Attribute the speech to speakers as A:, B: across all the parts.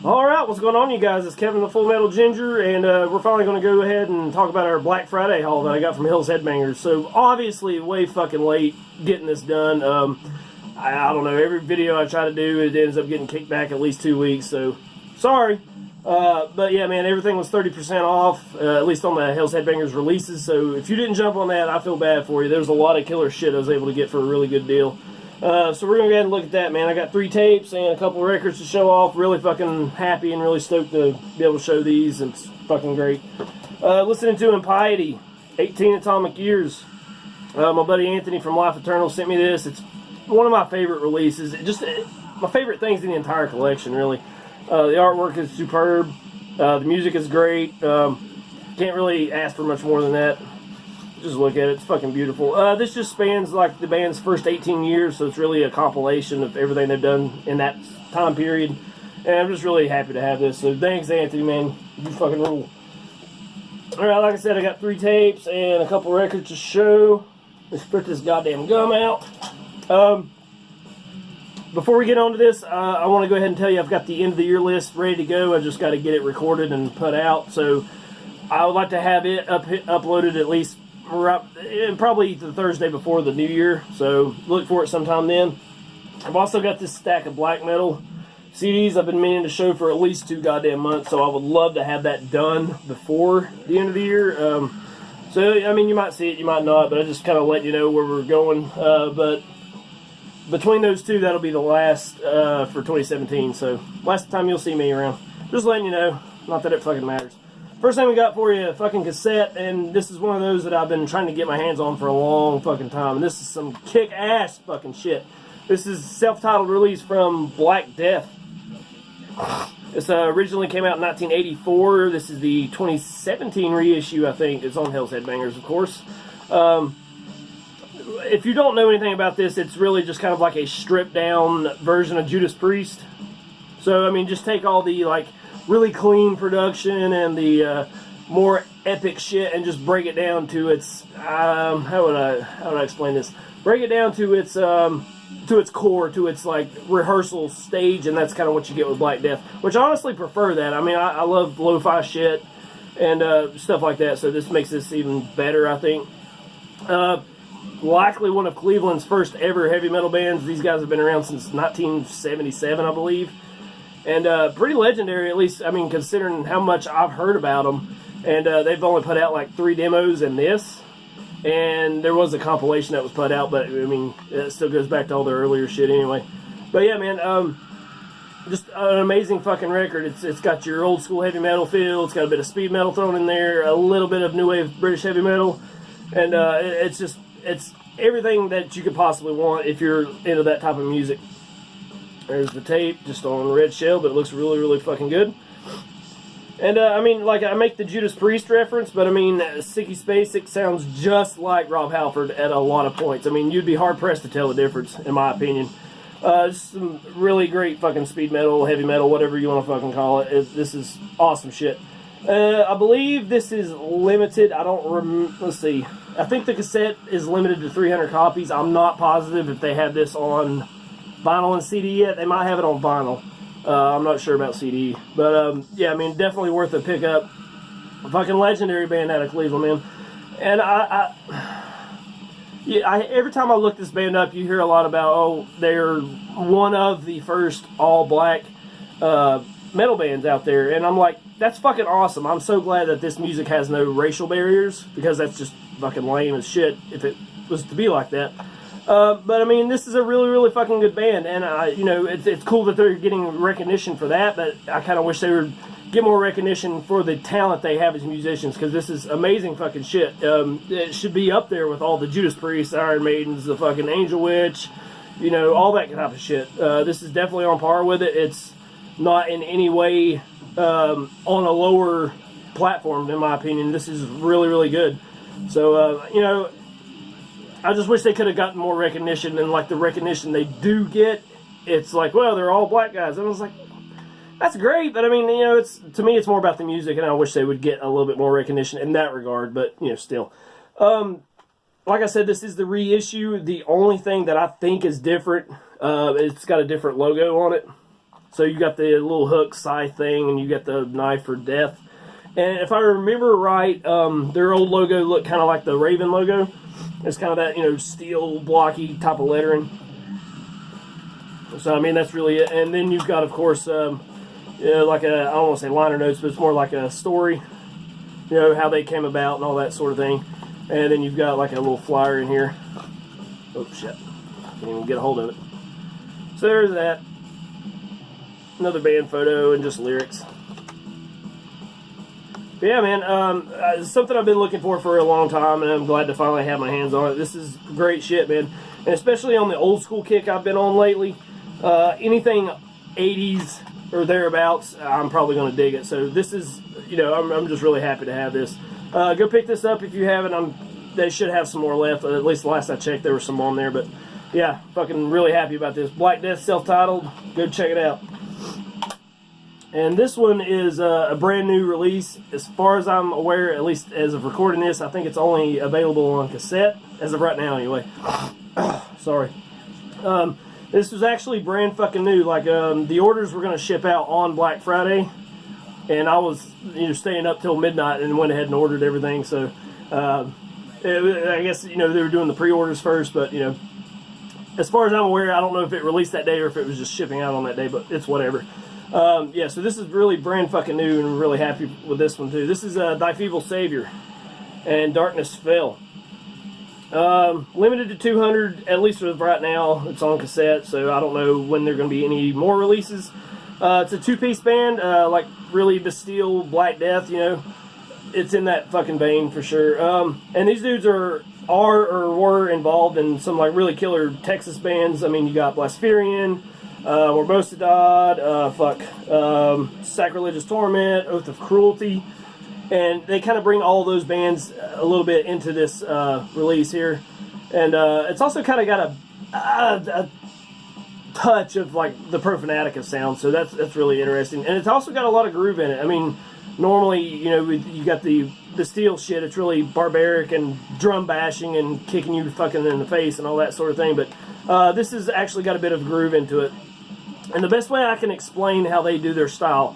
A: Alright, what's going on, you guys? It's Kevin the Full Metal Ginger, and we're finally going to go ahead and talk about our Black Friday haul that I got from Hill's Headbangers. So, obviously, way fucking late getting this done. I don't know, every video I try to do, it ends up getting kicked back at least 2 weeks, so, sorry. But yeah, man, everything was 30% off, at least on the Hill's Headbangers releases, so if you didn't jump on that, I feel bad for you. There's a lot of killer shit I was able to get for a really good deal. So we're going to go ahead and look at that, man. I got 3 tapes and a couple of records to show off. Really fucking happy and really stoked to be able to show these. It's fucking great. Listening to Impiety, 18 Atomic Years. My buddy Anthony from Life Eternal sent me this. It's one of my favorite releases. My favorite things in the entire collection, really. The artwork is superb. The music is great. Can't really ask for much more than that. Just look at it, it's fucking beautiful. This just spans like the band's first 18 years, so it's really a compilation of everything they've done in that time period. And I'm just really happy to have this. So thanks, Anthony, man. You fucking rule. Alright, like I said, I got 3 tapes and a couple records to show. Let's spit this goddamn gum out. Before we get on to this, I want to go ahead and tell you I've got the end of the year list ready to go. I just got to get it recorded and put out. So I would like to have it uploaded at least probably the Thursday before the new year, so look for it sometime then. I've also got this stack of black metal CDs I've been meaning to show for at least 2 goddamn months, so I would love to have that done before the end of the year. So, I mean, you might see it, you might not, but I just kind of let you know where we're going. But between those 2, that'll be the last for 2017, so last time you'll see me around. Just letting you know, not that it fucking matters. First thing we got for you, a fucking cassette, and this is one of those that I've been trying to get my hands on for a long fucking time, and this is some kick-ass fucking shit. This is self-titled release from Black Death. This originally came out in 1984. This is the 2017 reissue, I think. It's on Hell's Headbangers, of course. If you don't know anything about this, it's really just kind of like a stripped-down version of Judas Priest. So, I mean, just take all the, like, really clean production and the more epic shit and just break it down to its how would I explain this? Break it down to its core, to its like rehearsal stage, and that's kind of what you get with Black Death, which I honestly prefer that. I mean, I love lo-fi shit and stuff like that, so this makes this even better, I think. Likely one of Cleveland's first ever heavy metal bands. These guys have been around since 1977, I believe. And pretty legendary, at least, I mean, considering how much I've heard about them. And they've only put out like 3 demos and this. And there was a compilation that was put out, but I mean, it still goes back to all their earlier shit anyway. But yeah, man, just an amazing fucking record. It's got your old school heavy metal feel. It's got a bit of speed metal thrown in there, a little bit of new wave British heavy metal. And it's everything that you could possibly want if you're into that type of music. There's the tape, just on red shell, but it looks really, really fucking good. And, I mean, like, I make the Judas Priest reference, but, I mean, Sicky Spacek sounds just like Rob Halford at a lot of points. I mean, you'd be hard-pressed to tell the difference, in my opinion. Just some really great fucking speed metal, heavy metal, whatever you want to fucking call it. This is awesome shit. I believe this is limited. I don't let's see. I think the cassette is limited to 300 copies. I'm not positive if they have this on vinyl and CD yet. They might have it on vinyl. I'm not sure about CD. But, yeah, I mean, definitely worth a pickup. A fucking legendary band out of Cleveland, man. And every time I look this band up, you hear a lot about, oh, they're one of the first all-black metal bands out there. And I'm like, that's fucking awesome. I'm so glad that this music has no racial barriers, because that's just fucking lame as shit if it was to be like that. But I mean, this is a really, really fucking good band, and you know, it's cool that they're getting recognition for that, but I kind of wish they would get more recognition for the talent they have as musicians, because this is amazing fucking shit. It should be up there with all the Judas Priest, Iron Maidens, the fucking Angel Witch, you know, all that type of shit. This is definitely on par with it. It's not in any way on a lower platform, in my opinion. This is really, really good. So, you know, I just wish they could have gotten more recognition, and like the recognition they do get, it's like, well, they're all black guys. And I was like, that's great, but I mean, you know, to me it's more about the music, and I wish they would get a little bit more recognition in that regard, but, you know, still. Like I said, this is the reissue. The only thing that I think is different, it's got a different logo on it. So you got the little hook scythe thing, and you got the knife for death. And if I remember right, their old logo looked kind of like the Raven logo. It's kind of that, you know, steel blocky type of lettering. So I mean, that's really it. And then you've got, of course, like a, I don't want to say liner notes, but it's more like a story. You know, how they came about and all that sort of thing. And then you've got like a little flyer in here. Oh shit, can't even get a hold of it. So there's that. Another band photo and just lyrics. But yeah, man, it's something I've been looking for a long time, and I'm glad to finally have my hands on it. This is great shit, man. And especially on the old school kick I've been on lately. Anything 80s or thereabouts, I'm probably going to dig it. So this is, you know, I'm just really happy to have this. Go pick this up if you haven't. They should have some more left. At least the last I checked, there was some on there. But yeah, fucking really happy about this. Black Death, self-titled. Go check it out. And this one is a brand new release. As far as I'm aware, at least as of recording this, I think it's only available on cassette, as of right now anyway. Sorry. This was actually brand fucking new. Like, the orders were going to ship out on Black Friday, and I was, you know, staying up till midnight and went ahead and ordered everything. So, I guess, you know, they were doing the pre-orders first, but, you know, as far as I'm aware, I don't know if it released that day or if it was just shipping out on that day, but it's whatever. Yeah, so this is really brand fucking new, and I'm really happy with this one too. This is Thy Feeble Saviour and Darkness Fell. Limited to 200, at least as of right now. It's on cassette, so I don't know when there are going to be any more releases. It's a two-piece band, like really Bastille, Black Death, you know. It's in that fucking vein for sure. And these dudes are or were involved in some like really killer Texas bands. I mean, you got Blaspherian, Morbostadad, Sacrilegious Torment, Oath of Cruelty, and they kind of bring all those bands a little bit into this release here. And it's also kind of got a touch of like the Profanatica sound, so that's really interesting. And it's also got a lot of groove in it. I mean, normally, you know, you got the steel shit, it's really barbaric and drum bashing and kicking you fucking in the face and all that sort of thing, but this has actually got a bit of groove into it. And the best way I can explain how they do their style,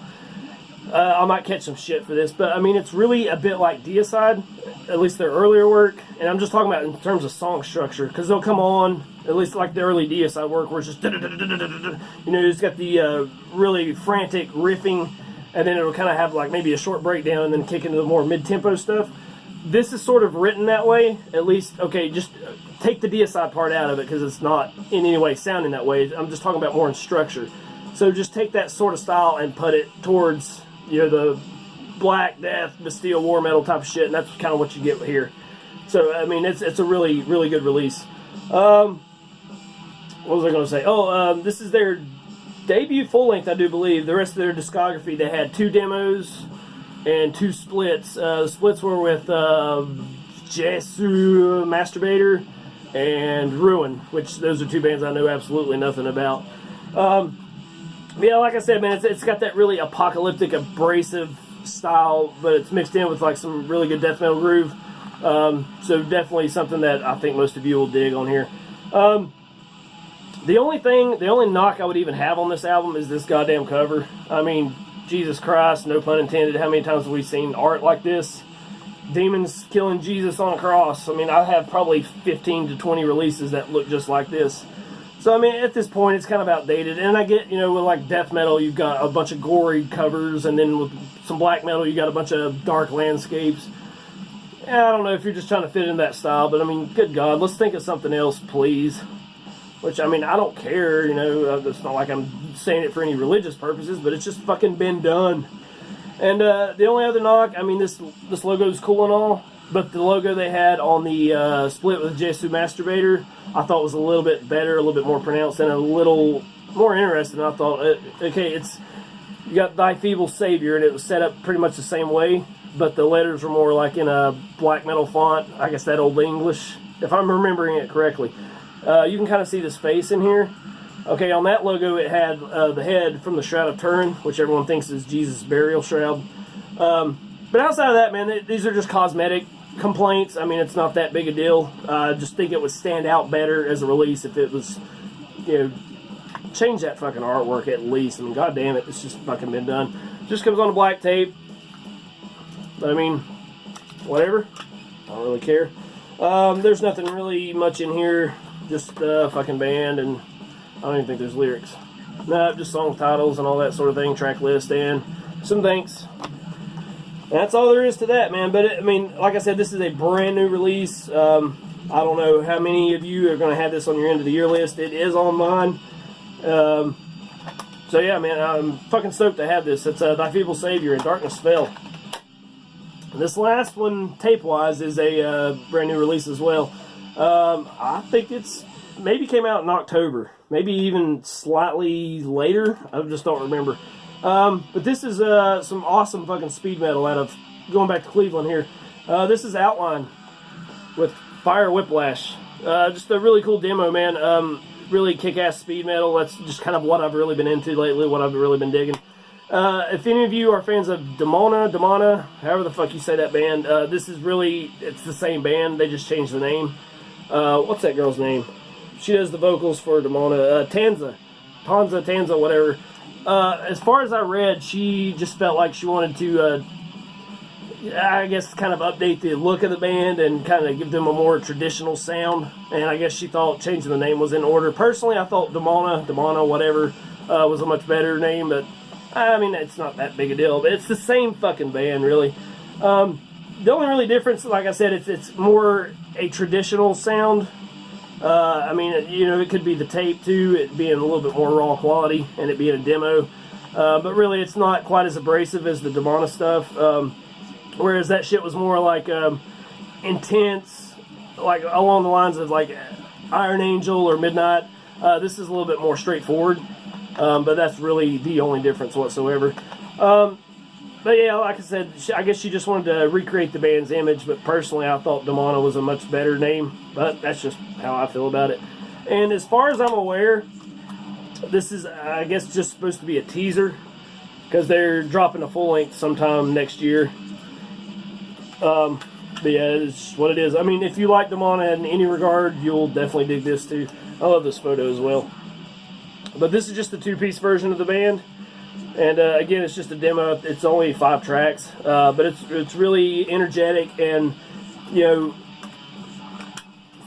A: I might catch some shit for this, but I mean, it's really a bit like Deicide, at least their earlier work, and I'm just talking about in terms of song structure, because they'll come on, at least like the early Deicide work, where it's just, you know, it's got the really frantic riffing, and then it'll kind of have like maybe a short breakdown and then kick into the more mid-tempo stuff. This is sort of written that way, at least. Okay, just take the Deicide part out of it because it's not in any way sounding that way. I'm just talking about more in structure. So just take that sort of style and put it towards, you know, the Black Death, Bastille war metal type of shit, and that's kind of what you get here. So I mean, it's a really, really good release. What was I going to say? Oh, this is their debut full length, I do believe. The rest of their discography, they had 2 demos and 2 splits. The splits were with Jesu Masturbator and Ruin, which those are 2 bands I know absolutely nothing about. Yeah, like I said, man, it's got that really apocalyptic, abrasive style, but it's mixed in with like some really good death metal groove. So definitely something that I think most of you will dig on here. The only knock I would even have on this album is this goddamn cover. I mean, Jesus Christ, no pun intended, how many times have we seen art like this? Demons killing Jesus on a cross. I mean, I have probably 15 to 20 releases that look just like this. So, I mean, at this point, it's kind of outdated. And I get, you know, with like death metal, you've got a bunch of gory covers, and then with some black metal, you got a bunch of dark landscapes. I don't know if you're just trying to fit in that style, but I mean, good God, let's think of something else, please. Which, I mean, I don't care, you know, it's not like I'm saying it for any religious purposes, but it's just fucking been done. And the only other knock, I mean, this logo is cool and all, but the logo they had on the split with Jesu Masturbator, I thought was a little bit better, a little bit more pronounced, and a little more interesting. I thought, okay, you got Thy Feeble Saviour, and it was set up pretty much the same way, but the letters were more like in a black metal font, I guess that old English, if I'm remembering it correctly. You can kind of see the space in here. Okay, on that logo it had the head from the Shroud of Turin, which everyone thinks is Jesus' burial shroud. But outside of that, man, these are just cosmetic complaints. I mean, it's not that big a deal. I just think it would stand out better as a release if it was, you know, change that fucking artwork at least. I mean, god damn it, it's just fucking been done. Just comes on a black tape. But I mean, whatever. I don't really care. There's nothing really much in here. Just the fucking band, and I don't even think there's lyrics. No, just song titles and all that sort of thing, track list, and some thanks. And that's all there is to that, man. But, I mean, like I said, this is a brand new release. I don't know how many of you are going to have this on your end of the year list. It is on mine. So, yeah, man, I'm fucking stoked to have this. It's Thy Feeble Saviour and Darkness Fell. This last one, tape-wise, is a brand new release as well. I think it's maybe came out in October. Maybe even slightly later. I just don't remember. But this is some awesome fucking speed metal out of, going back to Cleveland here. This is Outline with Fire Whiplash. Just a really cool demo, man. Really kick-ass speed metal. That's just kind of what I've really been into lately, what I've really been digging. If any of you are fans of Demona, however the fuck you say that band, this is really, it's the same band, they just changed the name. What's that girl's name? She does the vocals for Demona. Tanza, whatever. As far as I read, she just felt like she wanted to, I guess, kind of update the look of the band and kind of give them a more traditional sound. And I guess she thought changing the name was in order. Personally, I thought Demona, whatever, was a much better name, but I mean, it's not that big a deal. But it's the same fucking band, really. The only really difference, like I said, it's more a traditional sound. I mean, you know, it could be the tape too, it being a little bit more raw quality and it being a demo. But really, it's not quite as abrasive as the Demona stuff. Whereas that shit was more like intense, like along the lines of like Iron Angel or Midnight. This is a little bit more straightforward. But that's really the only difference whatsoever. But yeah, like I said, I guess she just wanted to recreate the band's image, but personally I thought Demona was a much better name, but that's just how I feel about it. And as far as I'm aware, this is, I guess, just supposed to be a teaser, because they're dropping a full length sometime next year. But yeah, it's what it is. I mean, if you like Demona in any regard, you'll definitely dig this too. I love this photo as well. But this is just the two-piece version of the band. And again, it's just a demo. It's only 5 tracks, but it's really energetic. And you know,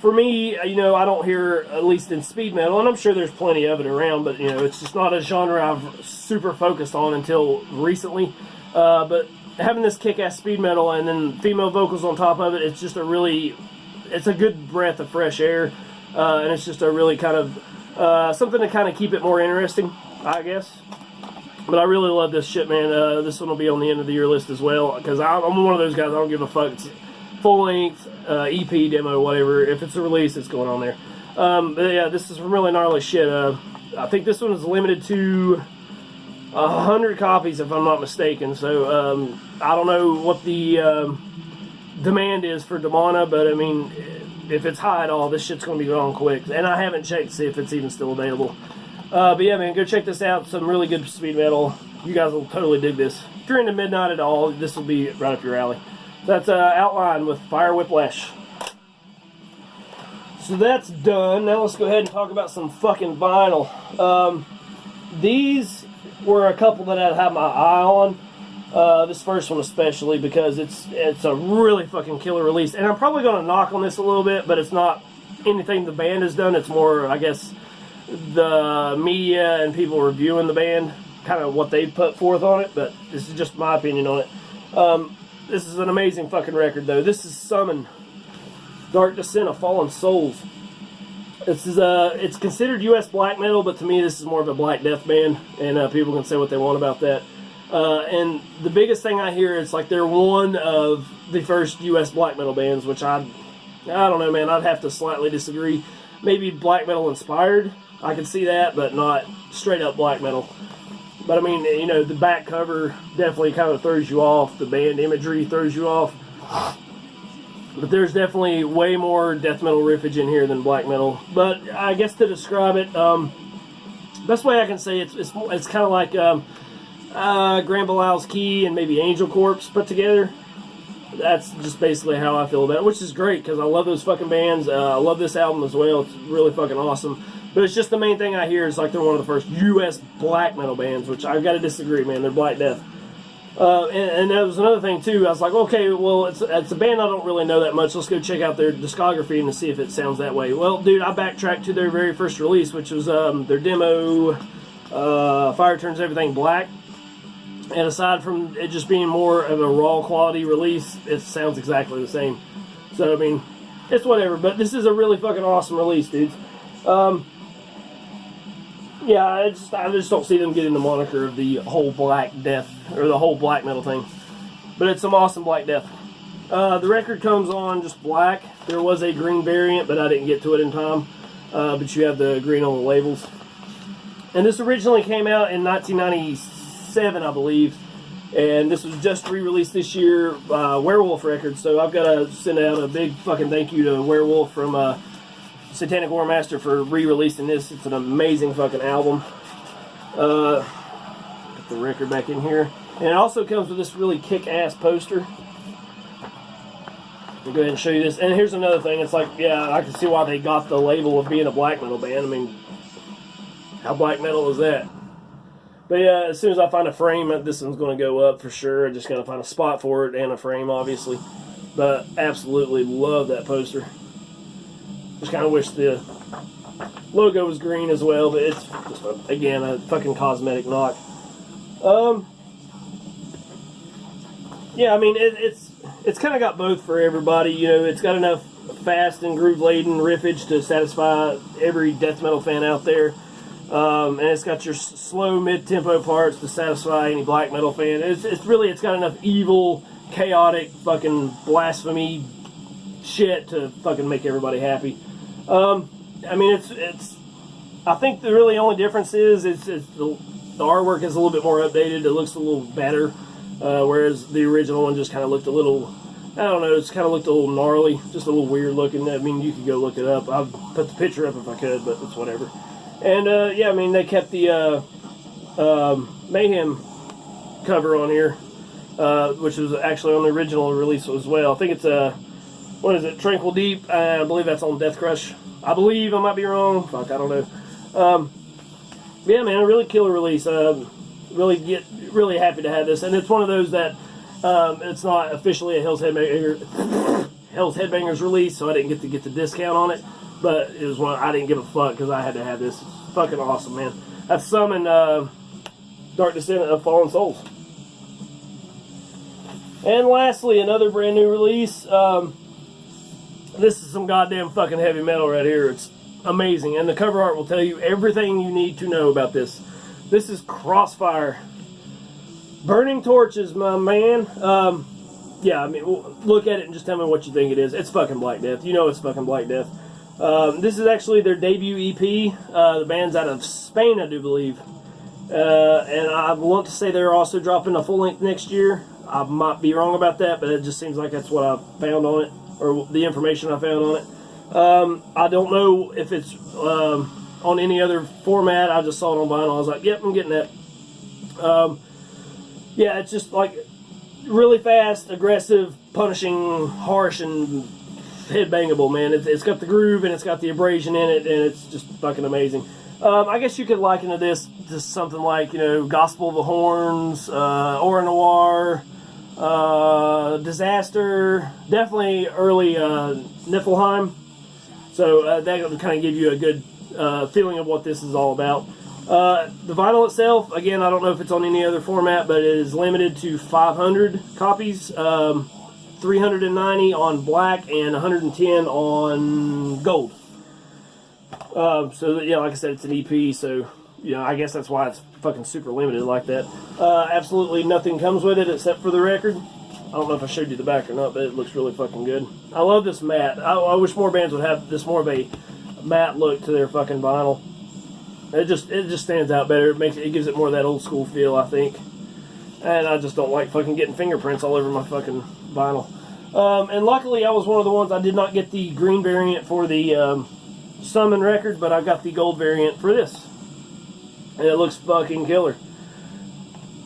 A: for me, you know, I don't hear, at least in speed metal, and I'm sure there's plenty of it around, but you know, it's just not a genre I've super focused on until recently. But having this kick-ass speed metal and then female vocals on top of it, it's just it's a good breath of fresh air, and it's just a really kind of something to kind of keep it more interesting, I guess. But I really love this shit, man. This one will be on the end of the year list as well, because I'm one of those guys, I don't give a fuck. It's full length, EP, demo, whatever. If it's a release, it's going on there. But yeah, this is some really gnarly shit. I think this one is limited to 100 copies, if I'm not mistaken. So I don't know what the demand is for Demona, but I mean, if it's high at all, this shit's going to be gone quick. And I haven't checked to see if it's even still available. But yeah, man, go check this out. Some really good speed metal. You guys will totally dig this. If you're into Midnight at all, this will be right up your alley. That's Outline with Fire Whiplash. So that's done. Now let's go ahead and talk about some fucking vinyl. These were a couple that I'd have my eye on. This first one especially, because it's a really fucking killer release. And I'm probably going to knock on this a little bit, but it's not anything the band has done. It's more, I guess, the media and people reviewing the band, kind of what they put forth on it, but this is just my opinion on it. This is an amazing fucking record, though. This is Summon, Dark Descent of Fallen Souls. This is it's considered U.S. black metal, but to me this is more of a black death band, and people can say what they want about that. And the biggest thing I hear is like they're one of the first U.S. black metal bands, which I don't know, man. I'd have to slightly disagree. Maybe black metal inspired, I can see that, but not straight up black metal. But I mean, you know, the back cover definitely kind of throws you off. The band imagery throws you off. But there's definitely way more death metal riffage in here than black metal. But I guess to describe it, best way I can say it's kind of like Grand Belial's Key and maybe Angel Corpse put together. That's just basically how I feel about it, which is great because I love those fucking bands. I love this album as well. It's really fucking awesome. But it's just the main thing I hear is like they're one of the first U.S. black metal bands, which I've got to disagree, man. They're Black Death. And that was another thing, too. I was like, okay, well, it's a band I don't really know that much. Let's go check out their discography and see if it sounds that way. Well, dude, I backtracked to their very first release, which was their demo, Fire Turns Everything Black. And aside from it just being more of a raw quality release, it sounds exactly the same. So, I mean, it's whatever. But this is a really fucking awesome release, dudes. Yeah, I just don't see them getting the moniker of the whole Black Death, or the whole black metal thing. But it's some awesome Black Death. The record comes on just black. There was a green variant, but I didn't get to it in time. But you have the green on the labels. And this originally came out in 1997, I believe. And this was just re-released this year, Werewolf Records. So I've got to send out a big fucking thank you to Werewolf from Satanic War Master for re-releasing this. It's an amazing fucking album. Put the record back in here. And it also comes with this really kick-ass poster. I'll go ahead and show you this. And here's another thing. It's like, yeah, I can see why they got the label of being a black metal band. I mean, how black metal is that? But yeah, as soon as I find a frame, this one's going to go up for sure. I just got to find a spot for it and a frame, obviously. But absolutely love that poster. Just kind of wish the logo was green as well, but it's just, again, a fucking cosmetic knock. Yeah, I mean, it's kind of got both for everybody. You know, it's got enough fast and groove-laden riffage to satisfy every death metal fan out there. And it's got your slow mid-tempo parts to satisfy any black metal fan. It's got enough evil, chaotic, fucking blasphemy shit to fucking make everybody happy. I mean, I think the really only difference is the artwork is a little bit more updated. It looks a little better, whereas the original one just kind of looked a little, I don't know, it's kind of looked a little gnarly, just a little weird looking. I mean, you could go look it up. I'll put the picture up if I could, but it's whatever. And, yeah, I mean, they kept the Mayhem cover on here, which was actually on the original release as well. I think it's what is it, Tranquil Deep? I believe that's on Death Crush. I believe, I might be wrong. Fuck, I don't know. Yeah, man, a really killer release. Really happy to have this. And it's one of those that it's not officially a Hell's Headbangers release, so I didn't get the discount on it. But it was one I didn't give a fuck because I had to have this. It's fucking awesome, man. That's Summon Dark Descent of Fallen Souls. And lastly, another brand new release. This is some goddamn fucking heavy metal right here. It's amazing. And the cover art will tell you everything you need to know about this. This is Krossfyre-Burning Torches, my man. Yeah, I mean, look at it and just tell me what you think it is. It's fucking Black Death. You know it's fucking Black Death. This is actually their debut EP. The band's out of Spain, I do believe. And I want to say they're also dropping a full length next year. I might be wrong about that, but it just seems like that's what I found on it, or the information I found on it. I don't know if it's on any other format. I just saw it on vinyl. I was like, yep, I'm getting that. Yeah, it's just like really fast, aggressive, punishing, harsh, and headbangable, man. It's got the groove and it's got the abrasion in it, and it's just fucking amazing. I guess you could liken this to something like, you know, Gospel of the Horns, Aura Noir, Disaster, definitely early Niflheim. So that will kind of give you a good feeling of what this is all about. The vinyl itself, again, I don't know if it's on any other format, but it is limited to 500 copies, 390 on black and 110 on gold. So yeah, like I said, it's an EP, so you know, I guess that's why it's fucking super limited like that. Absolutely nothing comes with it except for the record. I don't know if I showed you the back or not, but it looks really fucking good. I love this matte. I wish more bands would have this more of a matte look to their fucking vinyl. It just stands out better. It gives it more of that old school feel, I think. And I just don't like fucking getting fingerprints all over my fucking vinyl. And luckily, I was one of the ones, I did not get the green variant for the Summon record, but I got the gold variant for this. And it looks fucking killer.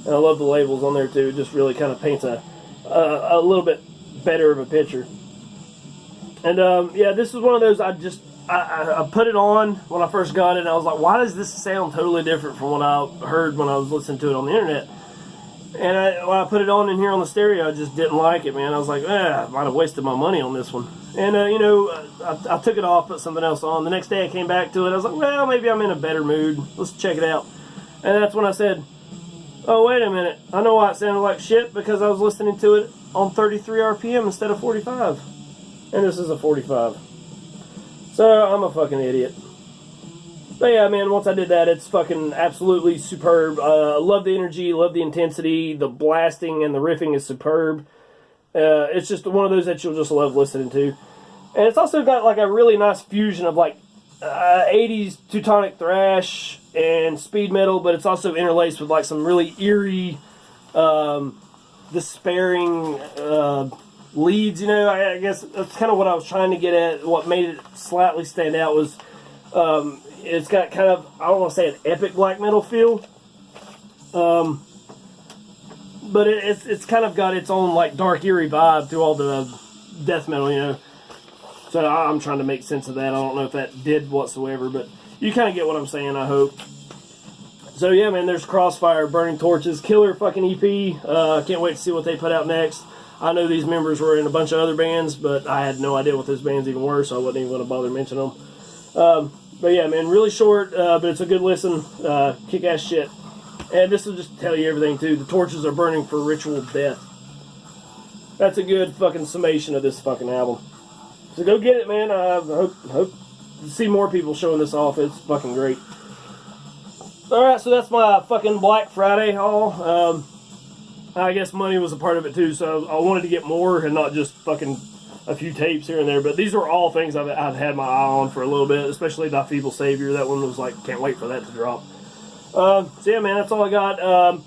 A: And I love the labels on there too. It just really kind of paints a little bit better of a picture. And yeah, this is one of those I put it on when I first got it, and I was like, why does this sound totally different from what I heard when I was listening to it on the internet? And when I put it on in here on the stereo, I just didn't like it, man. I was like, I might have wasted my money on this one. And, you know, I took it off, put something else on. The next day I came back to it. I was like, well, maybe I'm in a better mood. Let's check it out. And that's when I said, oh, wait a minute. I know why it sounded like shit, because I was listening to it on 33 RPM instead of 45. And this is a 45. So, I'm a fucking idiot. But yeah, man, once I did that, it's fucking absolutely superb. Love the energy, love the intensity. The blasting and the riffing is superb. It's just one of those that you'll just love listening to. And it's also got like a really nice fusion of like 80s Teutonic thrash and speed metal, but it's also interlaced with like some really eerie, despairing leads. You know, I guess that's kind of what I was trying to get at. What made it slightly stand out was it's got kind of, I don't want to say an epic black metal feel, but it's kind of got its own like dark eerie vibe through all the death metal, you know. So I'm trying to make sense of that. I don't know if that did whatsoever, but you kind of get what I'm saying, I hope. So yeah, man, there's Krossfyre-Burning Torches, killer fucking EP. Can't wait to see what they put out next. I know these members were in a bunch of other bands, but I had no idea what those bands even were, so I wasn't even going to bother mentioning them. But yeah, man, really short, but it's a good listen. Kick-ass shit. And this will just tell you everything, too. The torches are burning for ritual death. That's a good fucking summation of this fucking album. So go get it, man. I hope to see more people showing this off. It's fucking great. Alright, so that's my fucking Black Friday haul. I guess money was a part of it, too, so I wanted to get more and not just fucking a few tapes here and there, but these are all things I've had my eye on for a little bit, especially the Feeble Saviour. That one was like, can't wait for that to drop. So yeah, man, that's all I got.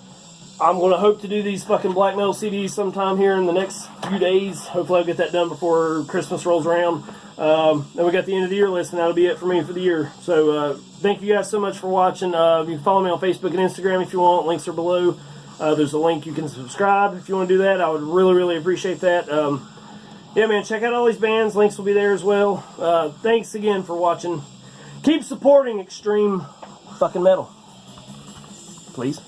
A: I'm going to hope to do these fucking black metal CDs sometime here in the next few days. Hopefully I'll get that done before Christmas rolls around. Then we got the end of the year list, and that'll be it for me for the year. So thank you guys so much for watching. You can follow me on Facebook and Instagram if you want. Links are below. There's a link you can subscribe if you want to do that. I would really, really appreciate that. Yeah, man, check out all these bands. Links will be there as well. Thanks again for watching. Keep supporting extreme fucking metal. Please.